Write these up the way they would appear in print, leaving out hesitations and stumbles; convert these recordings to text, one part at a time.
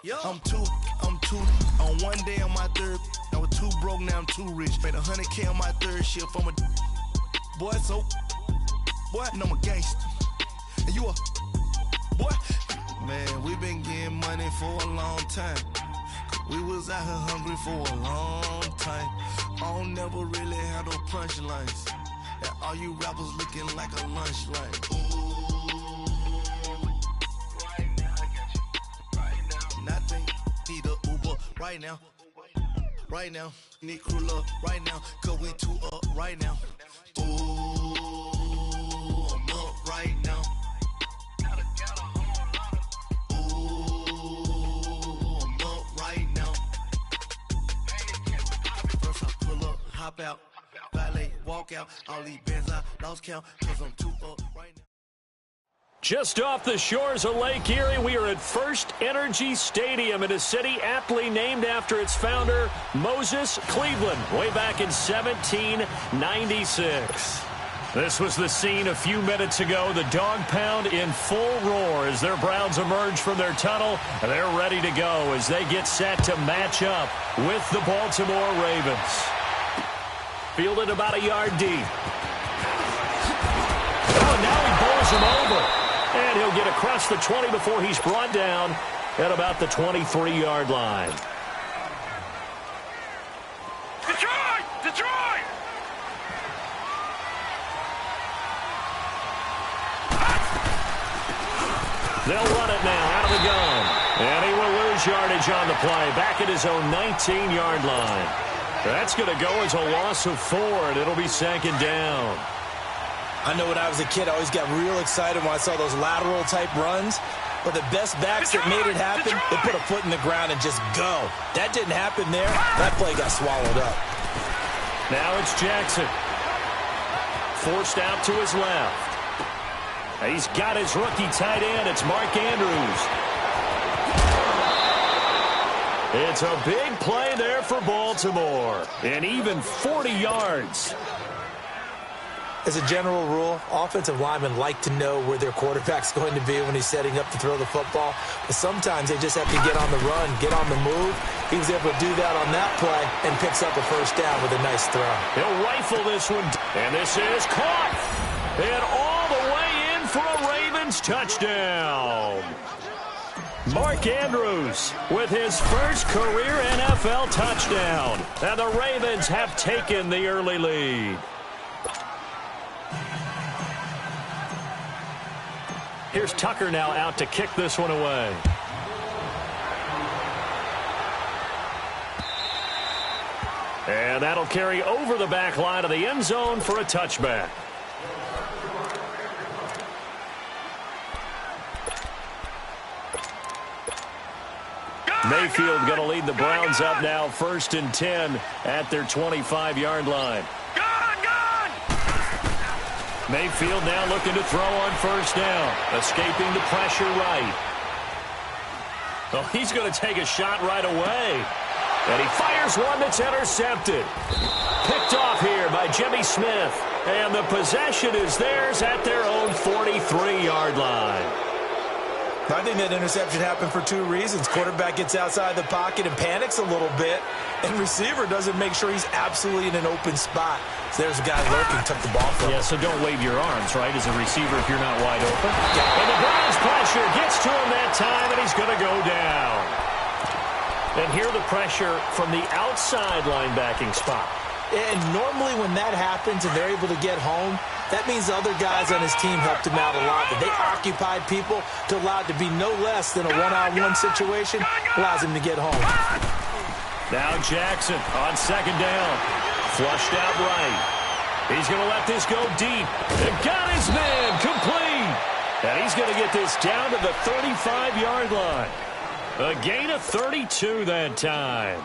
I'm two. On one day on my third, I was too broke, now I'm too rich. Made 100K on my third shift. I'm a boy, and I'm a gangster. And you a boy? Man, we been getting money for a long time. We was out here hungry for a long time. I don't never really have no punchlines. And all you rappers looking like a lunch line. Right now, I got you. Right now. Nothing. Need a Uber right now. Right now. Need crew up right now. Cause we two up right now. Ooh, I'm up right now. Hop out, ballet, walk out, all these bands I lost count, cause I'm too up right now. Just off the shores of Lake Erie, we are at First Energy Stadium in a city aptly named after its founder, Moses Cleveland, way back in 1796. This was the scene a few minutes ago. The dog pound in full roar as their Browns emerge from their tunnel. They're ready to go as they get set to match up with the Baltimore Ravens. Fielded about a yard deep. Oh, now he bowls him over. And he'll get across the 20 before he's brought down at about the 23-yard line. Detroit! Detroit! They'll run it now out of the gun. And he will lose yardage on the play. Back at his own 19-yard line. That's going to go as a loss of 4, and it'll be second down. I know when I was a kid, I always got real excited when I saw those lateral-type runs. But the best backs that made it happen, they put a foot in the ground and just go. That didn't happen there. That play got swallowed up. Now it's Jackson. Forced out to his left. He's got his rookie tight end. It's Mark Andrews. It's a big play there for Baltimore. And even 40 yards. As a general rule, offensive linemen like to know where their quarterback's going to be when he's setting up to throw the football. But sometimes they just have to get on the run, get on the move. He was able to do that on that play and picks up a first down with a nice throw. He'll rifle this one. And this is caught. And all the way in for a Ravens touchdown. Mark Andrews with his first career NFL touchdown. And the Ravens have taken the early lead. Here's Tucker now out to kick this one away. And that'll carry over the back line of the end zone for a touchback. Mayfield going to lead the Browns up now, 1st and 10 at their 25-yard line. Mayfield now looking to throw on first down, escaping the pressure right. Oh, he's going to take a shot right away. And he fires one that's intercepted. Picked off here by Jimmy Smith. And the possession is theirs at their own 43-yard line. I think that interception happened for 2 reasons. Quarterback gets outside the pocket and panics a little bit, and receiver doesn't make sure he's absolutely in an open spot. So there's a guy lurking, took the ball from him. Yeah, so don't wave your arms, right, as a receiver if you're not wide open. Yeah. And the Browns pressure gets to him that time, and he's going to go down. And here the pressure from the outside linebacking spot. And normally when that happens and they're able to get home, that means the other guys on his team helped him out a lot. That they occupied people to allow it to be no less than a one-on-one situation, allows him to get home. Now Jackson on second down. Flushed out right. He's going to let this go deep. And got his man complete. And he's going to get this down to the 35-yard line. A gain of 32 that time.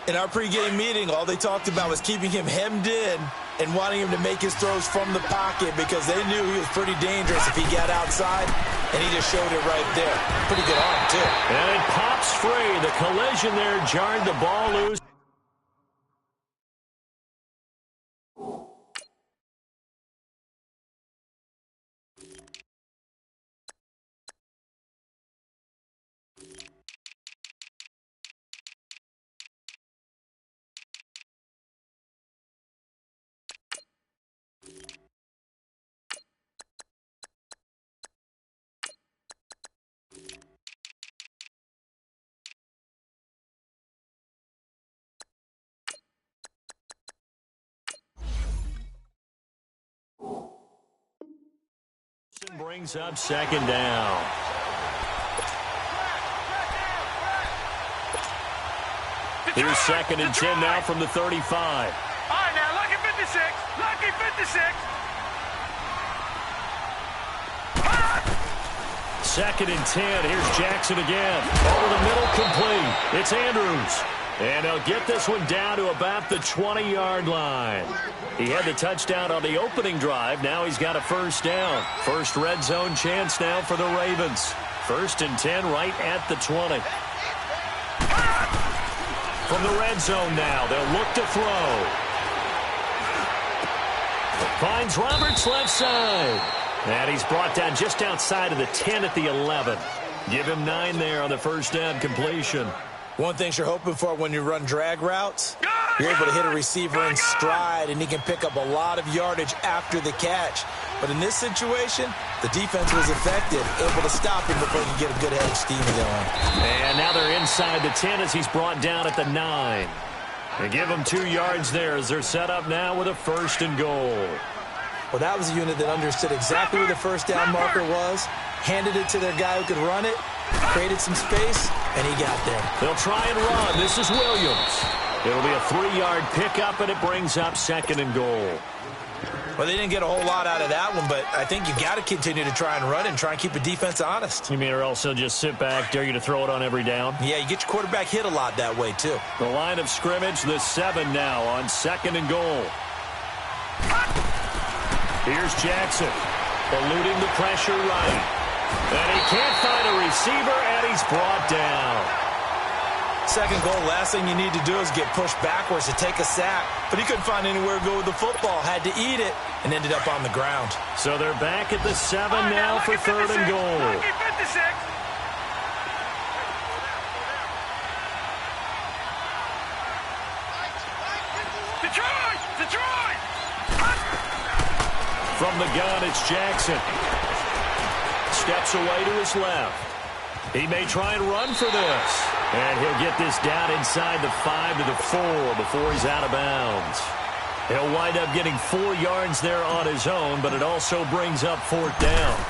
In our pregame meeting, all they talked about was keeping him hemmed in and wanting him to make his throws from the pocket because they knew he was pretty dangerous if he got outside, and he just showed it right there. Pretty good arm, too. And it pops free. The collision there jarred the ball loose. brings up second down. Here's second and 10 now from the 35. All right, now, lucky 56. Lucky 56. Second and 10. Here's Jackson again. Over the middle, complete. It's Andrews. And he'll get this one down to about the 20-yard line. He had the touchdown on the opening drive. Now he's got a first down. First red zone chance now for the Ravens. First and 10 right at the 20. From the red zone now, they'll look to throw. Finds Roberts left side. And he's brought down just outside of the 10 at the 11. Give him 9 there on the first down completion. One thing you're hoping for when you run drag routes, you're able to hit a receiver in stride, and he can pick up a lot of yardage after the catch. But in this situation, the defense was effective, able to stop him before he could get a good head of steam going. And now they're inside the 10 as he's brought down at the 9. They give him 2 yards there as they're set up now with a first and goal. Well, that was a unit that understood exactly where the first down marker was, handed it to their guy who could run it, created some space, and he got there. They'll try and run. This is Williams. It'll be a 3-yard pickup, and it brings up second and goal. Well, they didn't get a whole lot out of that one, but I think you got to continue to try and run and try and keep the defense honest. You mean or else they'll just sit back, dare you to throw it on every down? Yeah, you get your quarterback hit a lot that way, too. The line of scrimmage, the 7 now on second and goal. Here's Jackson, eluding the pressure right. And he can't find a receiver, and he's brought down. Second goal, last thing you need to do is get pushed backwards to take a sack. But he couldn't find anywhere to go with the football, had to eat it, and ended up on the ground. So they're back at the 7 now for third and goal. Lucky 56. Detroit! Detroit! From the gun, it's Jackson. Steps away to his left. He may try and run for this. And he'll get this down inside the 5 to the 4 before he's out of bounds. He'll wind up getting 4 yards there on his own, but it also brings up fourth down.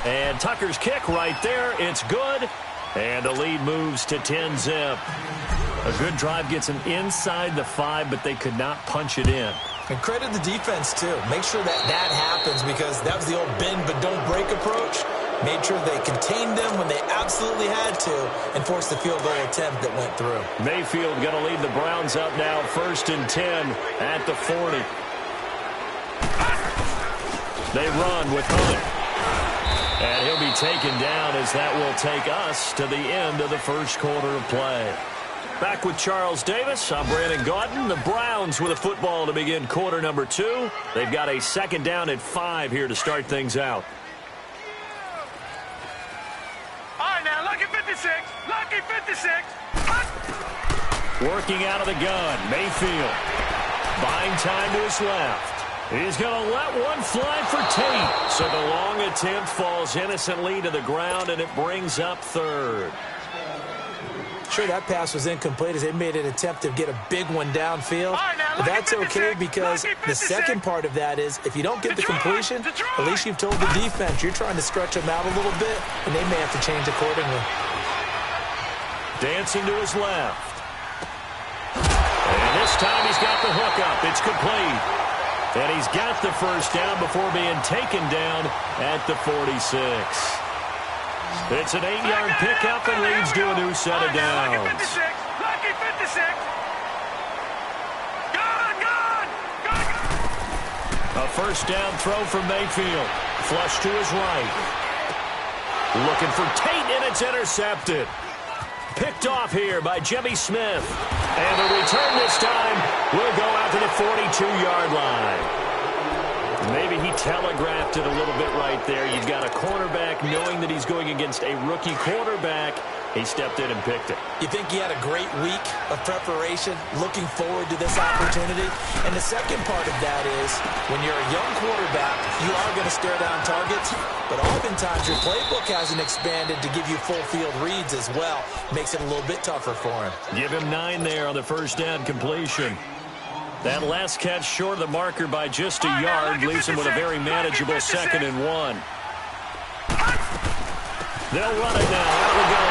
And Tucker's kick right there. It's good. And the lead moves to 10-zip. A good drive gets him inside the 5, but they could not punch it in. And credit the defense, too. Make sure that happens because that was the old bend but don't break approach. Made sure they contained them when they absolutely had to and forced the field goal attempt that went through. Mayfield going to lead the Browns up now, first and 10 at the 40. They run with Hunt. And he'll be taken down as that will take us to the end of the first quarter of play. Back with Charles Davis, I'm Brandon Gaudin. The Browns with a football to begin quarter number 2. They've got a second down at 5 here to start things out. All right, now, lucky 56. Lucky 56. Working out of the gun, Mayfield. Buying time to his left. He's going to let one fly for Tate. So the long attempt falls innocently to the ground, and it brings up third. Sure, that pass was incomplete as they made an attempt to get a big one downfield. But that's okay because the second part of that is if you don't get the completion, at least you've told the defense you're trying to stretch them out a little bit, and they may have to change accordingly. Dancing to his left. And this time he's got the hook up. It's complete. And he's got the first down before being taken down at the 46. It's an 8-yard pickup and leads to a new set of downs. Lucky 56. Lucky 56. Gone. A first down throw from Mayfield. Flush to his right. Looking for Tate, and it's intercepted. Picked off here by Jimmy Smith. And the return this time will go out to the 42-yard line. Maybe he telegraphed it a little bit right there. You've got a cornerback knowing that he's going against a rookie quarterback. He stepped in and picked it. You think he had a great week of preparation, looking forward to this opportunity? And the second part of that is when you're a young quarterback, you are going to stare down targets, but oftentimes your playbook hasn't expanded to give you full field reads as well. Makes it a little bit tougher for him. Give him 9 there on the first down completion. That last catch short of the marker by just a yard leaves him with a very manageable 2nd and 1. They'll run it now. Out we go.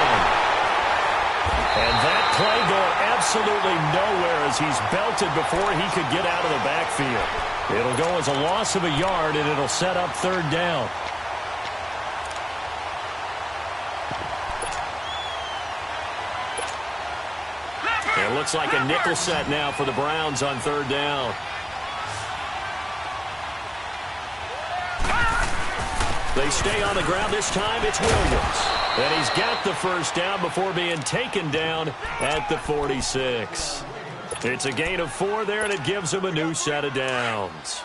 And that play going absolutely nowhere as he's belted before he could get out of the backfield. It'll go as a loss of a yard, and it'll set up 3rd down. It looks like a nickel set now for the Browns on 3rd down. They stay on the ground. This time it's Williams. And he's got the 1st down before being taken down at the 46. It's a gain of 4 there, and it gives him a new set of downs.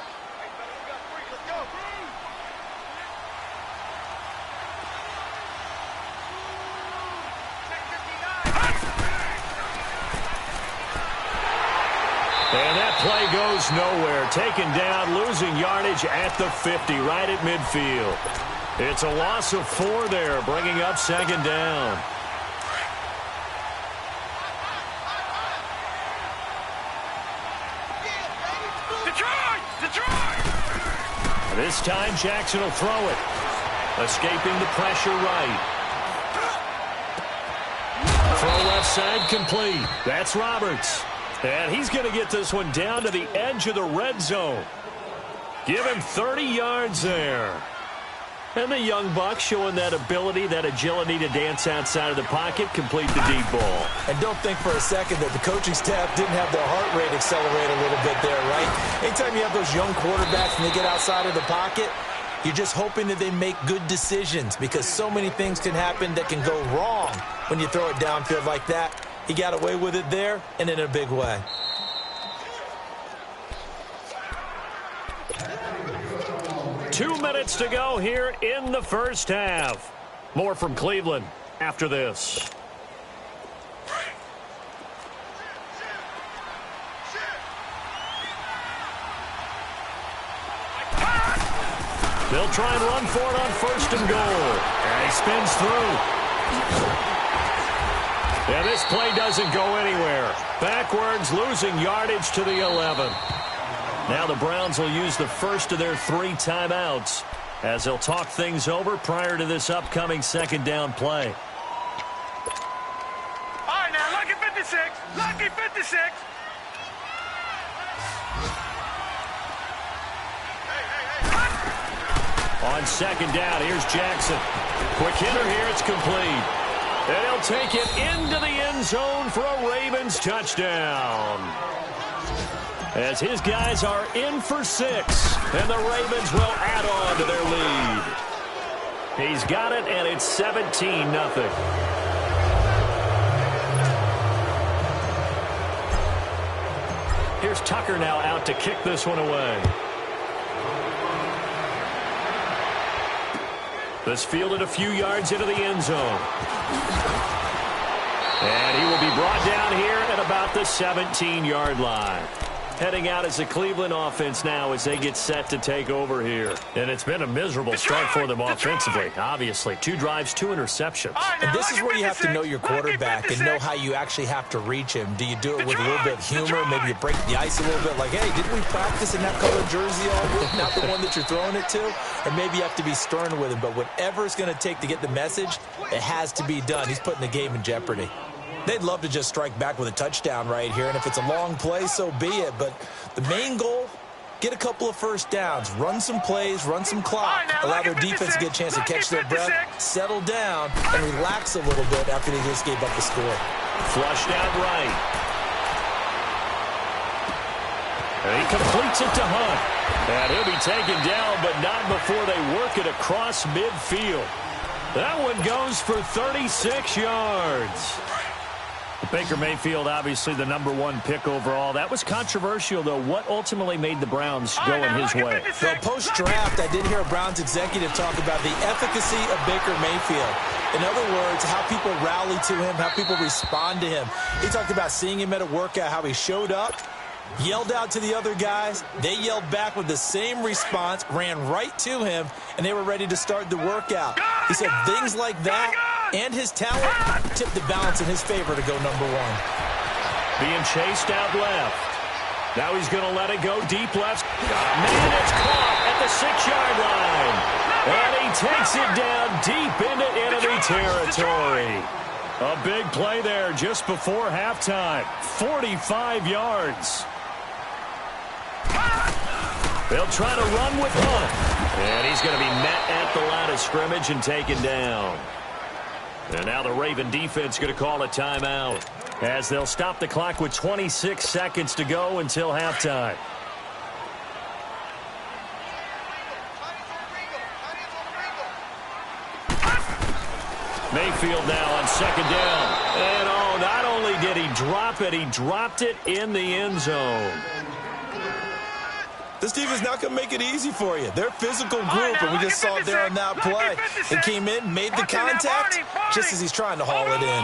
And that play goes nowhere. Taken down, losing yardage at the 50, right at midfield. It's a loss of 4 there, bringing up 2nd down. This time, Jackson will throw it. Escaping the pressure right. Throw left side complete. That's Roberts. And he's going to get this one down to the edge of the red zone. Give him 30 yards there. And the young buck showing that ability, that agility to dance outside of the pocket, complete the deep ball. And don't think for a second that the coaching staff didn't have their heart rate accelerate a little bit there, right? Anytime you have those young quarterbacks and they get outside of the pocket, you're just hoping that they make good decisions because so many things can happen that can go wrong when you throw it downfield like that. He got away with it there and in a big way. Two minutes to go here in the first half. More from Cleveland after this. They'll try and run for it on 1st and goal. And he spins through. And this play doesn't go anywhere. Backwards, losing yardage to the 11. Now the Browns will use the first of their 3 timeouts as they'll talk things over prior to this upcoming 2nd down play. All right, now, lucky 56. Lucky 56. On 2nd down, here's Jackson. Quick hitter here, it's complete. And he'll take it into the end zone for a Ravens touchdown. As his guys are in for 6, and the Ravens will add on to their lead. He's got it, and it's 17-0. Here's Tucker now out to kick this one away. This fielded a few yards into the end zone. And he will be brought down here at about the 17-yard line. Heading out as the Cleveland offense now as they get set to take over here. And it's been a miserable start for them offensively. Obviously, 2 drives, 2 interceptions. And this is where you have to know your quarterback and know how you actually have to reach him. Do you do it with a little bit of humor? Maybe you break the ice a little bit like, hey, didn't we practice in that colored jersey all week? Not the one that you're throwing it to? Or maybe you have to be stern with him. But whatever it's going to take to get the message, it has to be done. He's putting the game in jeopardy. They'd love to just strike back with a touchdown right here, and if it's a long play, so be it. But the main goal, get a couple of first downs, run some plays, run some clock, allow their defense to get a chance to catch their breath, settle down, and relax a little bit after they just gave up the score. Flushed out right. And he completes it to Hunt. And he'll be taken down, but not before they work it across midfield. That one goes for 36 yards. Baker Mayfield, obviously the #1 pick overall. That was controversial, though. What ultimately made the Browns go in his way? Well, post-draft, I did hear a Browns executive talk about the efficacy of Baker Mayfield. In other words, how people rally to him, how people respond to him. He talked about seeing him at a workout, how he showed up, yelled out to the other guys. They yelled back with the same response, ran right to him, and they were ready to start the workout. He said things like that and his talent tipped the balance in his favor to go #1. Being chased out left. Now he's going to let it go deep left. Man, it's caught at the 6-yard line. And he takes it down deep into enemy territory. A big play there just before halftime. 45 yards. They'll try to run with Hunt. And he's going to be met at the line of scrimmage and taken down. And now the Raven defense going to call a timeout as they'll stop the clock with 26 seconds to go until halftime. Mayfield now on second down. And oh, not only did he drop it, he dropped it in the end zone. This team is not going to make it easy for you. They're a physical group, and we just saw it there on that play. He came in, made the contact, just as he's trying to haul it in.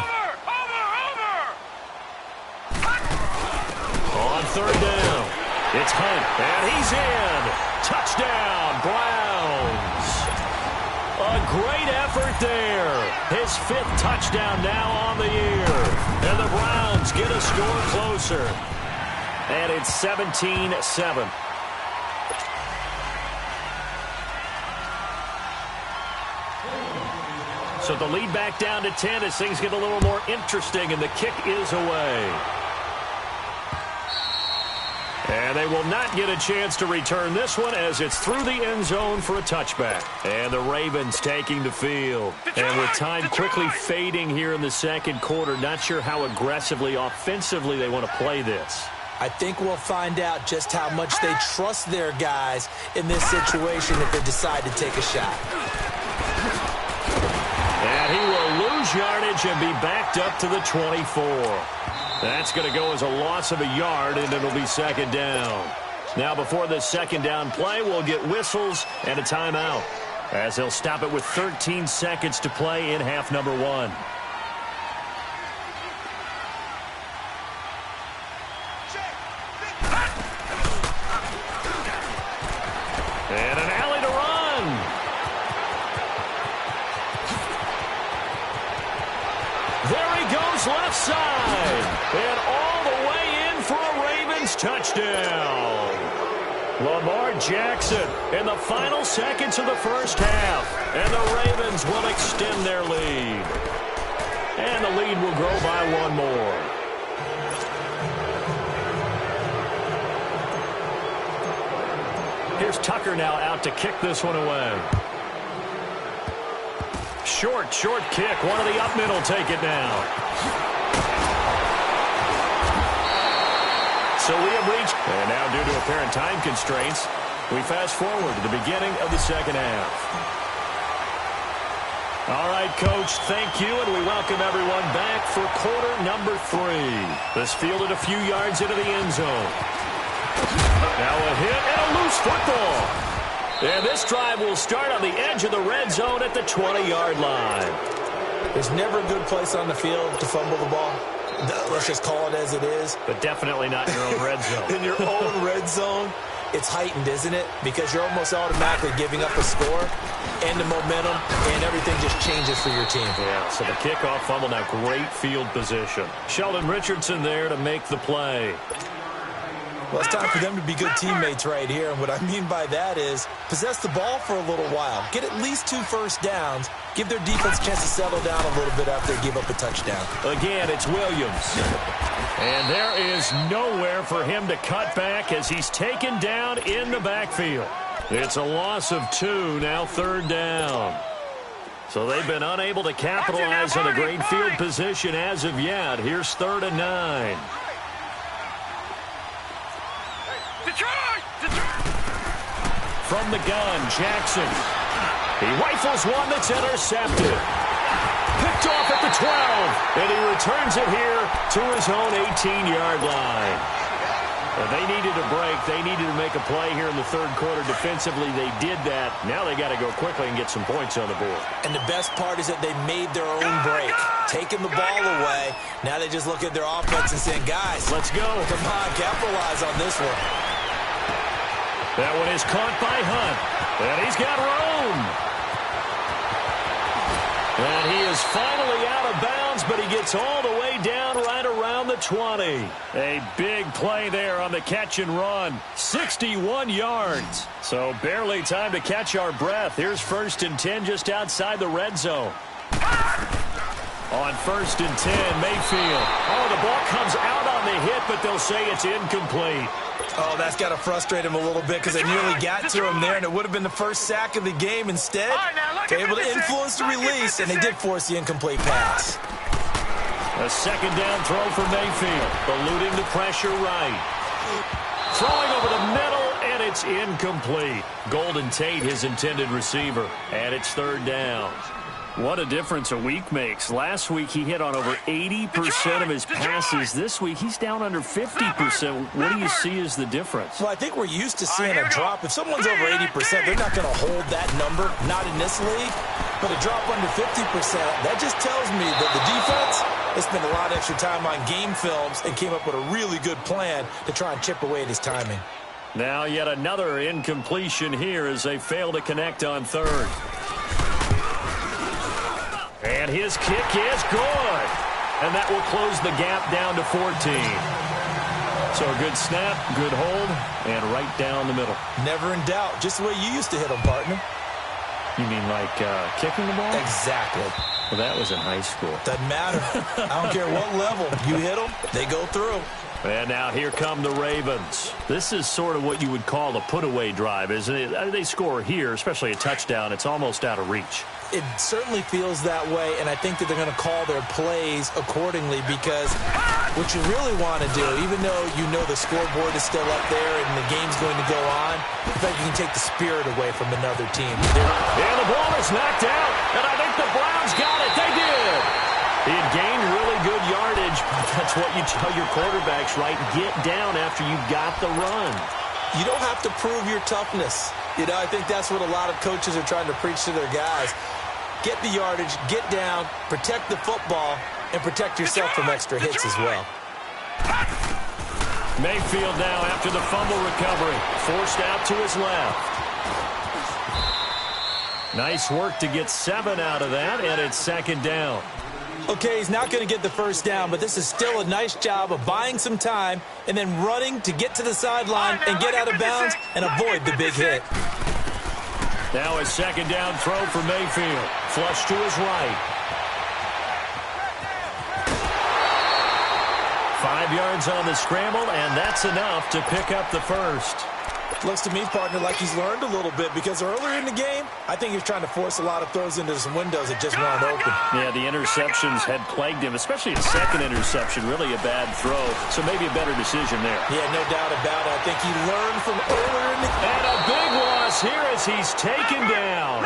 On third down, it's Hunt, and he's in. Touchdown, Browns. A great effort there. His 5th touchdown now on the year. And the Browns get a score closer. And it's 17-7. So the lead back down to 10 as things get a little more interesting, and the kick is away. And they will not get a chance to return this one as it's through the end zone for a touchback. And the Ravens taking the field. And with time quickly fading here in the second quarter, not sure how aggressively, offensively they want to play this. I think we'll find out just how much they trust their guys in this situation if they decide to take a shot. And he will lose yardage and be backed up to the 24. That's going to go as a loss of a yard, and it'll be second down. Now, before this second down play, we'll get whistles and a timeout, as they'll stop it with 13 seconds to play in half number 1. And an alley to run. There he goes left side. And all the way in for a Ravens touchdown. Lamar Jackson in the final seconds of the first half. And the Ravens will extend their lead. And the lead will grow by 1 more. Here's Tucker now out to kick this one away. Short kick. One of the up middle take it now. So we have reached, and now due to apparent time constraints, we fast forward to the beginning of the second half. All right, Coach, thank you, and we welcome everyone back for quarter number 3. This fielded a few yards into the end zone. Now a hit and a loose football. And this drive will start on the edge of the red zone at the 20-yard line. There's never a good place on the field to fumble the ball. Let's just call it as it is. But definitely not in your own red zone. In your own red zone, it's heightened, isn't it? Because you're almost automatically giving up a score and the momentum, and everything just changes for your team. Yeah, so the kickoff fumble, now great field position. Sheldon Richardson there to make the play. Well, it's time for them to be good teammates right here. And what I mean by that is possess the ball for a little while. Get at least 2 first downs. Give their defense a chance to settle down a little bit after they give up a touchdown. Again, it's Williams. And there is nowhere for him to cut back as he's taken down in the backfield. It's a loss of 2, now third down. So they've been unable to capitalize on a great field position as of yet. Here's 3rd and 9. From the gun, Jackson. He rifles one that's intercepted. Picked off at the 12. And he returns it here to his own 18-yard line. And they needed a break. They needed to make a play here in the third quarter. Defensively, they did that. Now they got to go quickly and get some points on the board. And the best part is that they made their own break. Taking the ball away. Now they just look at their offense and saying, guys, let's go. Come on, capitalize on this one. That one is caught by Hunt. And he's got room. And he is finally out of bounds, but he gets all the way down right around from the 20. A big play there on the catch and run. 61 yards. So barely time to catch our breath. Here's 1st and 10 just outside the red zone. On 1st and 10, Mayfield. Oh, the ball comes out on the hit, but they'll say it's incomplete. Oh, that's got to frustrate him a little bit because they nearly got to him there, and it would have been the first sack of the game. Instead, they're able to influence the release, and they did force the incomplete pass. A 2nd down throw for Mayfield, eluding the pressure right. Throwing over the middle, and it's incomplete. Golden Tate, his intended receiver, and it's 3rd down. What a difference a week makes. Last week, he hit on over 80% of his passes. This week, he's down under 50%. What do you see as the difference? Well, I think we're used to seeing a drop. If someone's over 80%, they're not going to hold that number, not in this league. But a drop under 50%, that just tells me that the defense has spent a lot of extra time on game films and came up with a really good plan to try and chip away at his timing. Now yet another incompletion here as they fail to connect on 3rd. And his kick is good. And that will close the gap down to 14. So a good snap, good hold, and right down the middle. Never in doubt. Just the way you used to hit them, partner. You mean like kicking the ball? Exactly. Well, that was in high school. Doesn't matter. I don't care what level. You hit them, they go through. And now here come the Ravens. This is sort of what you would call a put-away drive, isn't it? They score here, especially a touchdown. It's almost out of reach. It certainly feels that way, and I think that they're going to call their plays accordingly because what you really want to do, even though you know the scoreboard is still up there and the game's going to go on, I think you can take the spirit away from another team. And the ball is knocked out, and I think the Browns got it. They did. He had gained really good yardage. That's what you tell your quarterbacks, right? Get down after you got the run. You don't have to prove your toughness. You know, I think that's what a lot of coaches are trying to preach to their guys. Get the yardage, get down, protect the football, and protect yourself from extra hits as well. Mayfield now after the fumble recovery. Forced out to his left. Nice work to get 7 out of that, and it's 2nd down. Okay, he's not going to get the 1st down, but this is still a nice job of buying some time and then running to get to the sideline and get out of bounds and avoid the big hit. Now a 2nd down throw for Mayfield. Flush to his right. 5 yards on the scramble, and that's enough to pick up the 1st. Looks to me, partner, like he's learned a little bit because earlier in the game, I think he was trying to force a lot of throws into some windows that just weren't open. Yeah, the interceptions had plagued him, especially a 2nd interception, really a bad throw. So maybe a better decision there. Yeah, no doubt about it. I think he learned from earlier in the game. And a big loss here as he's taken down.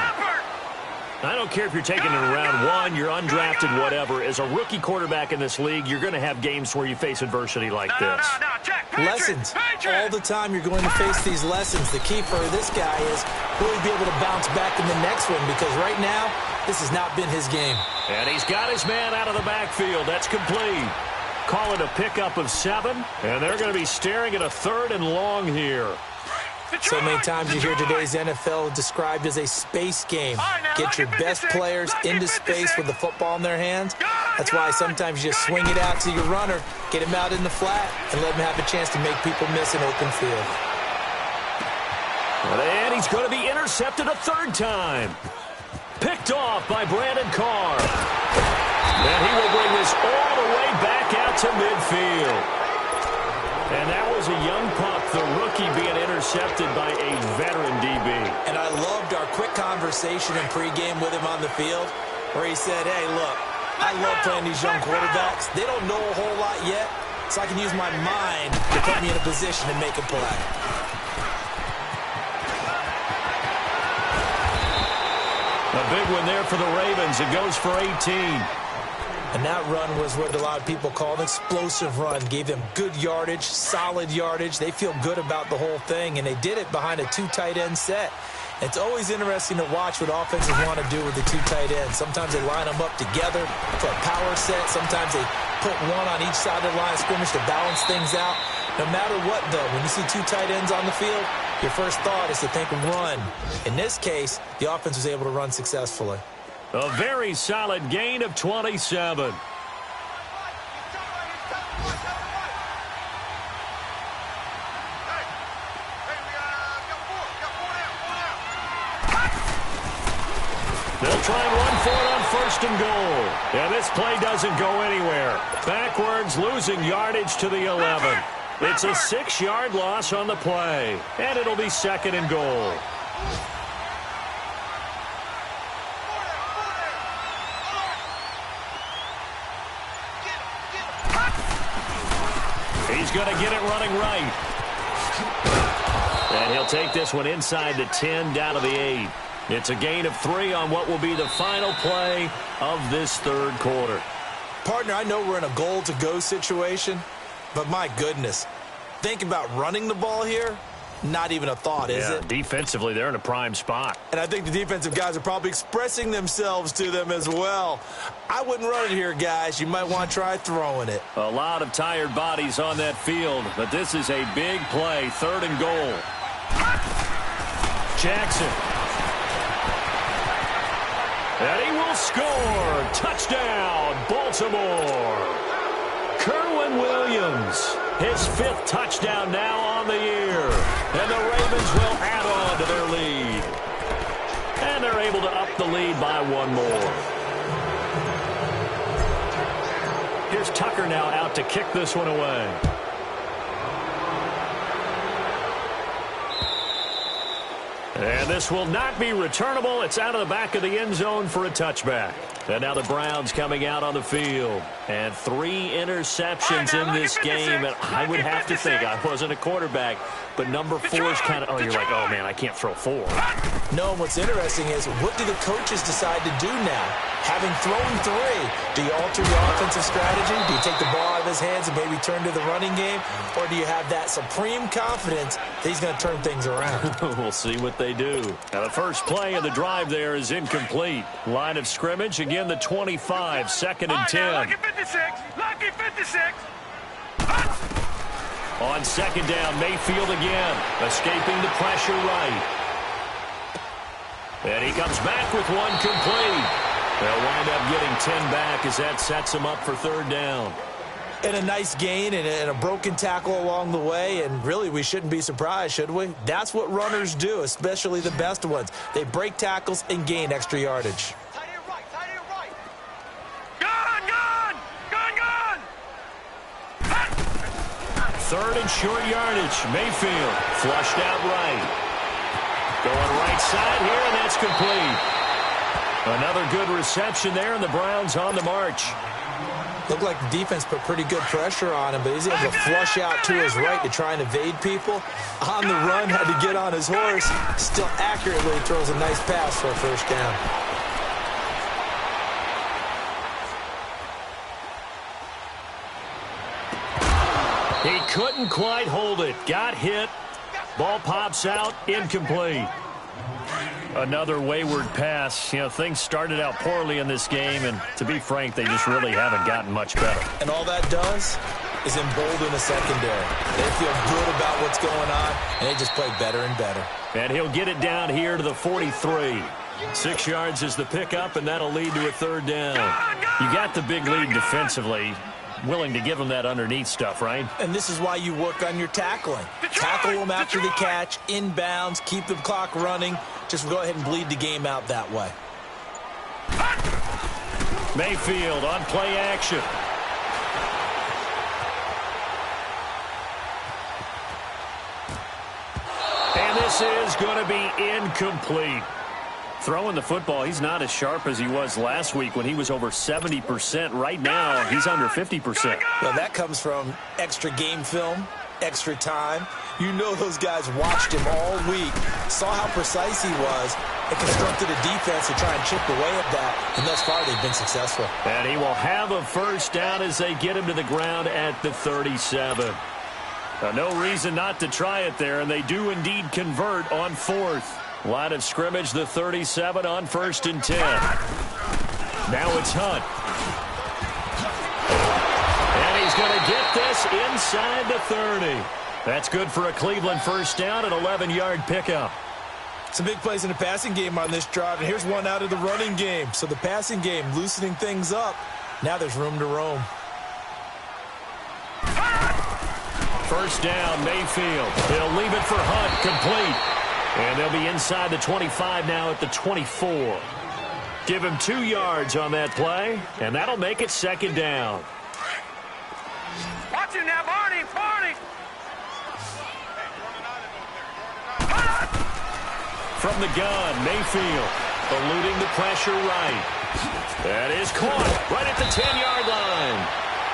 I don't care if you're taking it in round 1, you're undrafted, whatever. As a rookie quarterback in this league, you're going to have games where you face adversity like this. Lessons. All the time you're going to face these lessons. The key for this guy is will he be able to bounce back in the next one because right now, this has not been his game. And he's got his man out of the backfield. That's complete. Call it a pickup of 7, and they're going to be staring at a 3rd and long here. So many times you hear today's NFL described as a space game. Get your best players into space with the football in their hands. That's why sometimes you just swing it out to your runner, get him out in the flat, and let him have a chance to make people miss an open field. And he's going to be intercepted a 3rd time. Picked off by Brandon Carr. And he will bring this all the way back out to midfield. And that was a young pup, the rookie, being intercepted by a veteran DB. And I loved our quick conversation in pregame with him on the field where he said, hey, look, I love playing these young quarterbacks. They don't know a whole lot yet, so I can use my mind to put me in a position to make a play. A big one there for the Ravens. It goes for 18. And that run was what a lot of people call an explosive run. Gave them good yardage, solid yardage. They feel good about the whole thing, and they did it behind a 2 tight end set. It's always interesting to watch what offenses want to do with the 2 tight ends. Sometimes they line them up together for a power set. Sometimes they put one on each side of the line of scrimmage to balance things out. No matter what, though, when you see 2 tight ends on the field, your first thought is to think run. In this case, the offense was able to run successfully. A very solid gain of 27. They'll try and run for it on 1st and goal. And this play doesn't go anywhere. Backwards, losing yardage to the 11. It's a 6-yard loss on the play. And it'll be 2nd and goal. He's going to get it running right. And he'll take this one inside the 10, down to the 8. It's a gain of 3 on what will be the final play of this 3rd quarter. Partner, I know we're in a goal-to-go situation, but my goodness, think about running the ball here. Not even a thought, is it? Defensively, they're in a prime spot. And I think the defensive guys are probably expressing themselves to them as well. I wouldn't run it here, guys. You might want to try throwing it. A lot of tired bodies on that field, but this is a big play, 3rd and goal. Jackson. And he will score. Touchdown, Baltimore. Kerwin Williams, his 5th touchdown now on the year. And the Ravens will add on to their lead. And they're able to up the lead by 1 more. Here's Tucker now out to kick this one away. And this will not be returnable. It's out of the back of the end zone for a touchback. And now the Browns coming out on the field. And 3 interceptions in this game. And I would have to think, I wasn't a quarterback, but number 4 is kind of, oh, you're like, oh, man, I can't throw 4. No, and what's interesting is, what do the coaches decide to do now? Having thrown 3, do you alter your offensive strategy? Do you take the ball out of his hands and maybe turn to the running game? Or do you have that supreme confidence that he's going to turn things around? We'll see what they do. Now, the first play of the drive there is incomplete. Line of scrimmage, again, the 25, 2nd and 10. Lucky 56, lucky 56. On 2nd down, Mayfield again, escaping the pressure right. And he comes back with 1 complete. They'll wind up getting 10 back as that sets him up for 3rd down. And a nice gain and a broken tackle along the way, and really we shouldn't be surprised, should we? That's what runners do, especially the best ones. They break tackles and gain extra yardage. Tight end right, tight end right. Gone! 3rd and short yardage. Mayfield flushed out right. Going right side here, and that's complete. Another good reception there, and the Browns on the march. Looked like the defense put pretty good pressure on him, but he's able to flush out to his right to try and evade people. On the run, had to get on his horse. Still accurately throws a nice pass for a 1st down. He couldn't quite hold it. Got hit. Ball pops out. Incomplete. Another wayward pass. You know, things started out poorly in this game, and to be frank, they just really haven't gotten much better. And all that does is embolden the secondary. They feel good about what's going on, and they just play better and better. And he'll get it down here to the 43. 6 yards is the pickup, and that'll lead to a 3rd down. You got the big lead defensively. Willing to give them that underneath stuff, right? And this is why you work on your tackling. Tackle them after the catch, inbounds, keep the clock running. Just go ahead and bleed the game out that way. Mayfield on play action. And this is going to be incomplete. Throwing the football, he's not as sharp as he was last week when he was over 70%. Right now, he's under 50%. Well, that comes from extra game film, extra time. You know those guys watched him all week, saw how precise he was, and constructed a defense to try and chip away at that. And thus far, they've been successful. And he will have a 1st down as they get him to the ground at the 37. No reason not to try it there, and they do indeed convert on 4th. Line of scrimmage, the 37 on 1st and 10. Now it's Hunt. And he's going to get this inside the 30. That's good for a Cleveland 1st down, an 11-yard pickup. Some big plays in the passing game on this drive, and here's one out of the running game. So the passing game loosening things up. Now there's room to roam. 1st down, Mayfield. He'll leave it for Hunt, complete. And they'll be inside the 25 now at the 24. Give him 2 yards on that play, and that'll make it 2nd down. Watch him now, Barney, Barney. From the gun, Mayfield eluding the pressure right. That is caught right at the 10-yard line.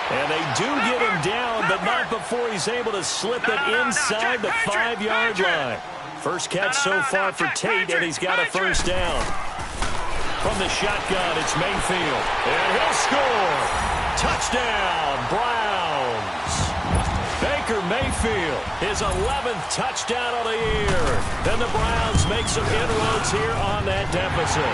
And they do get him down, but not before he's able to slip it inside the 5-yard line. First catch so far for Tate, and he's got a first down. From the shotgun, it's Mayfield. And he'll score. Touchdown, Browns. Baker Mayfield, his 11th touchdown of the year. Then the Browns make some inroads here on that deficit.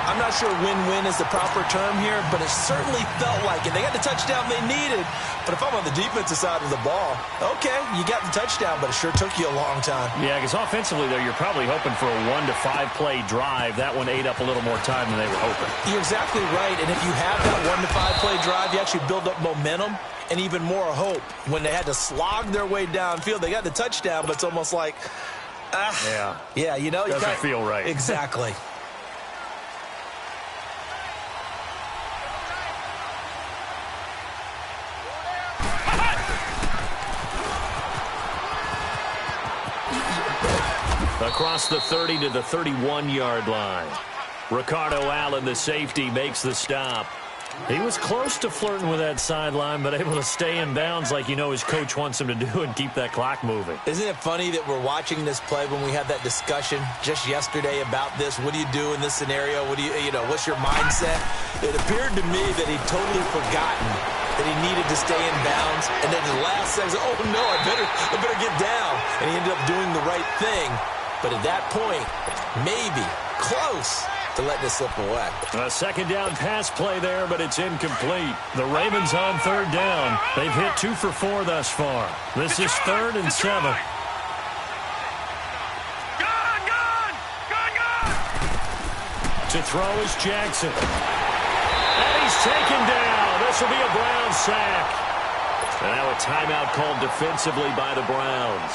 I'm not sure win-win is the proper term here, but it certainly felt like it. They got the touchdown they needed, but if I'm on the defensive side of the ball, okay, you got the touchdown, but it sure took you a long time. Yeah, because offensively, though, you're probably hoping for a 1 to 5 play drive. That one ate up a little more time than they were hoping. You're exactly right, and if you have that 1 to 5 play drive, you actually build up momentum and even more hope. When they had to slog their way downfield, they got the touchdown, but it's almost like, yeah, you know, doesn't feel right. Exactly. Across the 30 to the 31-yard line. Ricardo Allen, the safety, makes the stop. He was close to flirting with that sideline, but able to stay in bounds like you know his coach wants him to do and keep that clock moving. Isn't it funny that we're watching this play when we had that discussion just yesterday about this? What do you do in this scenario? What do you know, what's your mindset? It appeared to me that he'd totally forgotten that he needed to stay in bounds, and then the last second, oh no, I better get down. And he ended up doing the right thing. But at that point, maybe close to letting it slip away. A 2nd down pass play there, but it's incomplete. The Ravens on 3rd down. They've hit 2 for 4 thus far. This is 3rd and 7. To throw is Jackson. And he's taken down. This will be a Browns sack. And now a timeout called defensively by the Browns,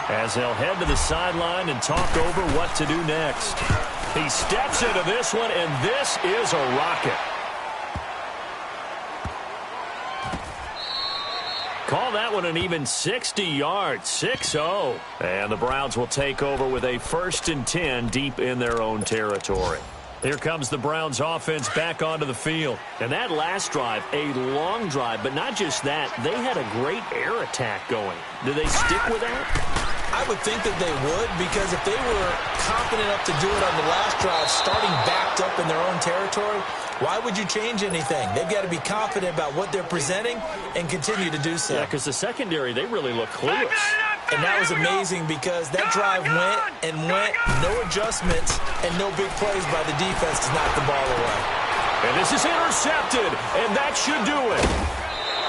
as they'll head to the sideline and talk over what to do next. He steps into this one, and this is a rocket. Call that one an even 60 yards, 6-0. And the Browns will take over with a 1st and 10 deep in their own territory. Here comes the Browns offense back onto the field. And that last drive, a long drive, but not just that. They had a great air attack going. Do they stick with that? I would think that they would, because if they were confident enough to do it on the last drive, starting backed up in their own territory, why would you change anything? They've got to be confident about what they're presenting and continue to do so. Yeah, because the secondary, they really look clueless. And that was amazing because that drive went and went, no adjustments and no big plays by the defense to knock the ball away. And this is intercepted, and that should do it.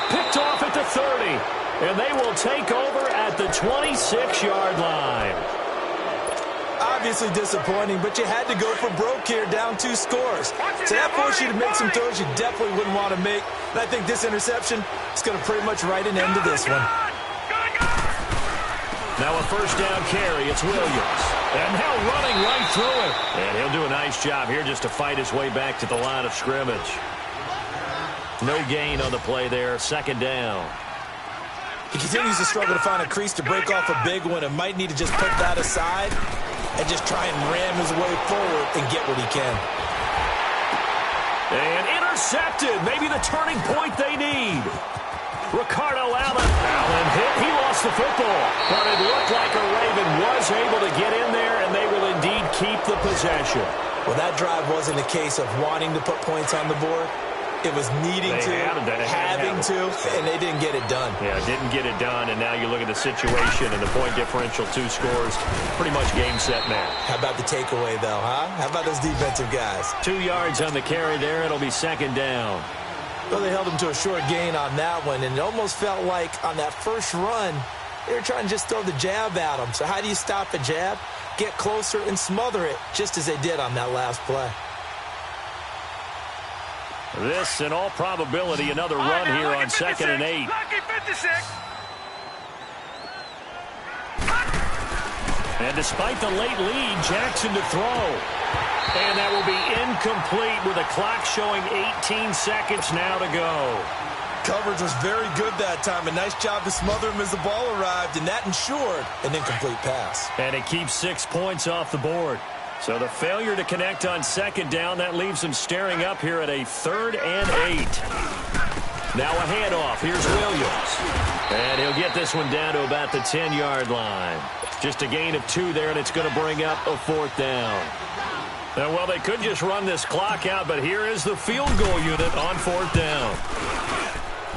Picked off at the 30, and they will take over at the 26-yard line. Obviously disappointing, but you had to go for broke here, down 2 scores. So that forced you to make some throws you definitely wouldn't want to make. And I think this interception is going to pretty much write an end to this one. Now a 1st down carry. It's Williams. And now running right through it. And he'll do a nice job here just to fight his way back to the line of scrimmage. No gain on the play there. 2nd down. He continues to struggle to find a crease to break off a big one and might need to just put that aside and just try and ram his way forward and get what he can. And intercepted. Maybe the turning point they need. Ricardo Allen. Allen hit. He lost the football. But it looked like a Raven was able to get in there, and they will indeed keep the possession. Well, that drive wasn't a case of wanting to put points on the board. It was needing to, having to, and they didn't get it done. Yeah, didn't get it done, and now you look at the situation and the point differential, 2 scores, pretty much game, set, match. How about the takeaway, though, huh? How about those defensive guys? 2 yards on the carry there. It'll be 2nd down. Well, they held him to a short gain on that one, and it almost felt like on that first run, they were trying to just throw the jab at him. So how do you stop a jab? Get closer and smother it, just as they did on that last play. This, in all probability, another run here on 2nd and 8. Lucky 56. And despite the late lead, Jackson to throw. And that will be incomplete with a clock showing 18 seconds now to go. Coverage was very good that time. A nice job to smother him as the ball arrived, and that ensured an incomplete pass. And it keeps 6 points off the board. So the failure to connect on second down, that leaves him staring up here at a 3rd and 8. Now a handoff. Here's Williams. And he'll get this one down to about the 10-yard line. Just a gain of 2 there, and it's going to bring up a 4th down. Now, well, they could just run this clock out, but here is the field goal unit on 4th down.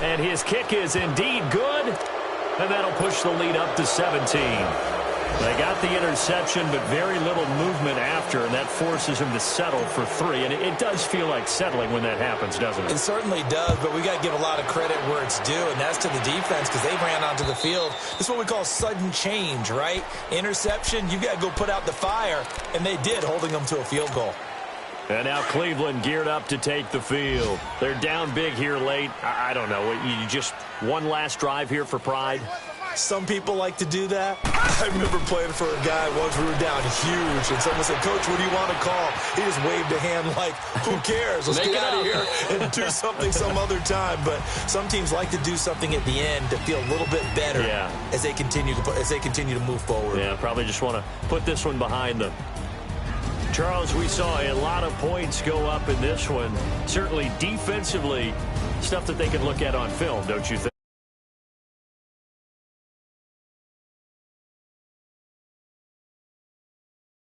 And his kick is indeed good, and that'll push the lead up to 17. They got the interception, but very little movement after, and that forces him to settle for 3. And it does feel like settling when that happens, doesn't it? It certainly does, but we got to give a lot of credit where it's due, and that's to the defense because they ran onto the field. This is what we call sudden change, right? Interception, you got to go put out the fire, and they did, holding them to a field goal. And now Cleveland geared up to take the field. They're down big here late. I don't know. You just one last drive here for pride? Some people like to do that. I remember playing for a guy once we were down huge, and someone said, "Coach, what do you want to call?" He just waved a hand like, who cares? Let's get out of here and do something some other time. But some teams like to do something at the end to feel a little bit better as they continue to move forward. Yeah, probably just want to put this one behind them. Charles, we saw a lot of points go up in this one. Certainly defensively, stuff that they can look at on film, don't you think?